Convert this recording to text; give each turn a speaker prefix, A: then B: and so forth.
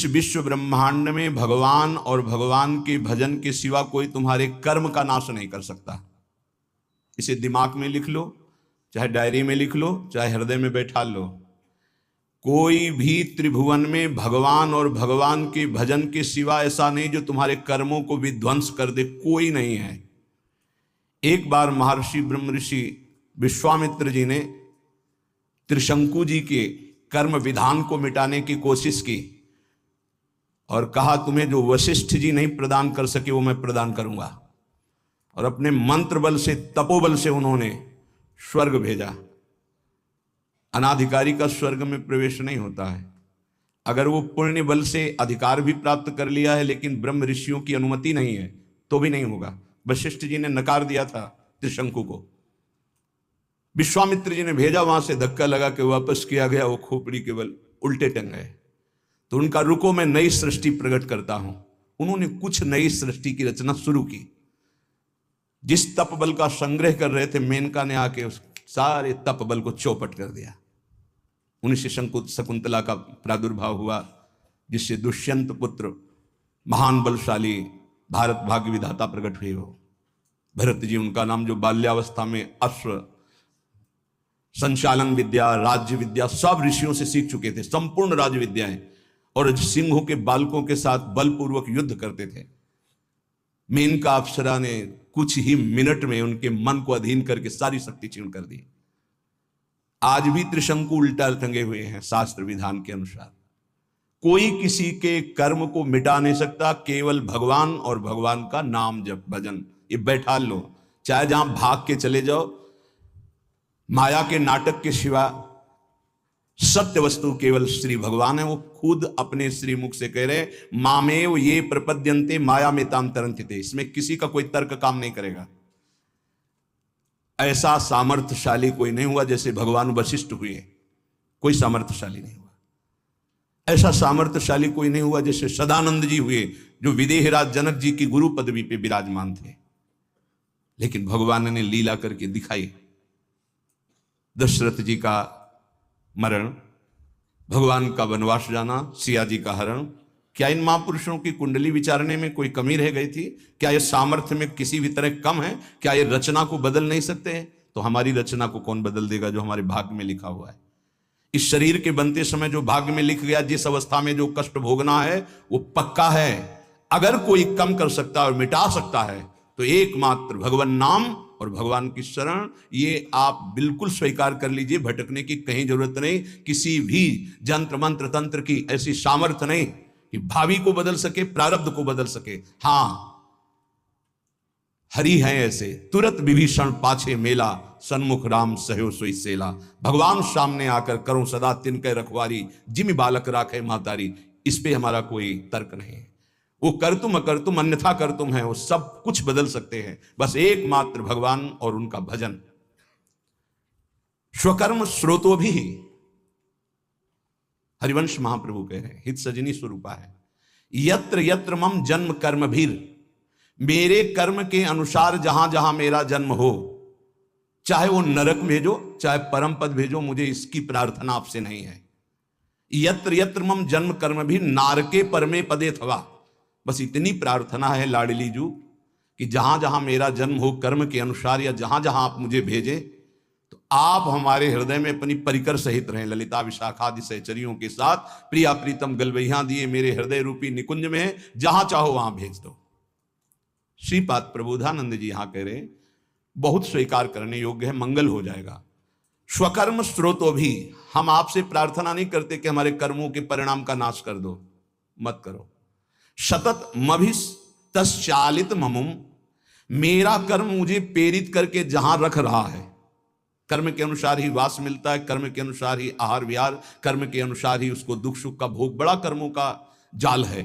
A: इस विश्व ब्रह्मांड में भगवान और भगवान के भजन के सिवा कोई तुम्हारे कर्म का नाश नहीं कर सकता। इसे दिमाग में लिख लो, चाहे डायरी में लिख लो, चाहे हृदय में बैठा लो। कोई भी त्रिभुवन में भगवान और भगवान के भजन के सिवा ऐसा नहीं जो तुम्हारे कर्मों को विध्वंस कर दे, कोई नहीं है। एक बार महर्षि ब्रह्म ऋषि विश्वामित्र जी ने त्रिशंकु जी के कर्म विधान को मिटाने की कोशिश की और कहा तुम्हें जो वशिष्ठ जी नहीं प्रदान कर सके वो मैं प्रदान करूंगा। और अपने मंत्र बल से, तपोबल से उन्होंने स्वर्ग भेजा। अनाधिकारी का स्वर्ग में प्रवेश नहीं होता है। अगर वो पुण्य बल से अधिकार भी प्राप्त कर लिया है लेकिन ब्रह्म ऋषियों की अनुमति नहीं है तो भी नहीं होगा। वशिष्ठ जी ने नकार दिया था त्रिशंकु को, विश्वामित्र जी ने भेजा, वहां से धक्का लगा के वापस किया गया, वो खोपड़ी के बल उल्टे टंग गए। तो उनका रुको मैं नई सृष्टि प्रकट करता हूं। उन्होंने कुछ नई सृष्टि की रचना शुरू की। जिस तप बल का संग्रह कर रहे थे, मेनका ने आके उस सारे तप बल को चौपट कर दिया। उन्हीं से शकुंतला का प्रादुर्भाव हुआ, जिससे दुष्यंत पुत्र महान बलशाली भारत भाग्य विधाता प्रकट हुए हो। भरत जी उनका नाम, जो बाल्यावस्था में अश्व संचालन विद्या, राज्य विद्या सब ऋषियों से सीख चुके थे, संपूर्ण राज्य विद्याएं, और सिंहों के बालकों के साथ बलपूर्वक युद्ध करते थे। मेनका अप्सरा ने कुछ ही मिनट में उनके मन को अधीन करके सारी शक्ति क्षीण कर दी। आज भी त्रिशंकु उल्टा टंगे हुए हैं शास्त्र विधान के अनुसार। कोई किसी के कर्म को मिटा नहीं सकता, केवल भगवान और भगवान का नाम जप भजन ये बैठा लो। चाहे जहां भाग के चले जाओ, माया के नाटक के सिवा सत्य वस्तु केवल श्री भगवान है। वो खुद अपने श्री मुख से कह रहे, मामेव ये प्रपद्यन्ते माया में ताम तरन्ति। इसमें किसी का कोई तर्क काम नहीं करेगा। ऐसा सामर्थ्यशाली कोई नहीं हुआ जैसे भगवान वशिष्ठ हुए, कोई सामर्थ्यशाली नहीं हुआ। ऐसा सामर्थ्यशाली कोई नहीं हुआ जैसे सदानंद जी हुए, जो विदेहराज जनक जी की गुरु पदवी पे विराजमान थे। लेकिन भगवान ने लीला करके दिखाई। दशरथ जी का मरण, भगवान का वनवास जाना, सिया जी का हरण, क्या इन महापुरुषों की कुंडली विचारने में कोई कमी रह गई थी? क्या ये सामर्थ्य में किसी भी तरह कम है? क्या ये रचना को बदल नहीं सकते हैं? तो हमारी रचना को कौन बदल देगा जो हमारे भाग्य में लिखा हुआ है? इस शरीर के बनते समय जो भाग्य में लिख गया, जिस अवस्था में जो कष्ट भोगना है वो पक्का है। अगर कोई कम कर सकता है और मिटा सकता है तो एकमात्र भगवान नाम और भगवान की शरण, ये आप बिल्कुल स्वीकार कर लीजिए। भटकने की कहीं जरूरत नहीं। किसी भी जंत्र मंत्र तंत्र की ऐसी सामर्थ्य नहीं कि भावी को बदल सके, प्रारब्ध को बदल सके। हां, हरि है ऐसे, तुरंत विभीषण पाछे मेला, सन्मुख राम सहयो सोई सेला। भगवान सामने आकर करो सदा तिनके रखवारी, जिमि बालक राखे महतारी। इस पे हमारा कोई तर्क नहीं है। वो कर तुम अकर तुम अन्यथा कर तुम है, वो सब कुछ बदल सकते हैं। बस एकमात्र भगवान और उनका भजन। स्वकर्म स्रोतो भी, हरिवंश महाप्रभु कह रहे हैं, हित सजनी स्वरूपा है। यत्र यत्र मम जन्म कर्म भीर, मेरे कर्म के अनुसार जहां जहां मेरा जन्म हो, चाहे वो नरक भेजो चाहे परम पद भेजो, मुझे इसकी प्रार्थना आपसे नहीं है। यत्र यत्र मम जन्म कर्म भी नारके परमे पदे थवा, बस इतनी प्रार्थना है लाडली जू कि जहां जहां मेरा जन्म हो कर्म के अनुसार, या जहां जहां आप मुझे भेजे, तो आप हमारे हृदय में अपनी परिकर सहित रहें। ललिता विशाखादि सहचरियों के साथ प्रिया प्रीतम गलवैया दिए मेरे हृदय रूपी निकुंज में है, जहां चाहो वहां भेज दो। श्रीपाद प्रबोधानंद जी यहां कह रहे, बहुत स्वीकार करने योग्य है, मंगल हो जाएगा। स्वकर्म स्रोतो भी, हम आपसे प्रार्थना नहीं करते कि हमारे कर्मों के परिणाम का नाश कर दो, मत करो। सतत मभिस्तश्चालित ममुम, मेरा कर्म मुझे प्रेरित करके जहां रख रहा है, कर्म के अनुसार ही वास मिलता है, कर्म के अनुसार ही आहार विहार, कर्म के अनुसार ही उसको दुख सुख का भोग, बड़ा कर्मों का जाल है।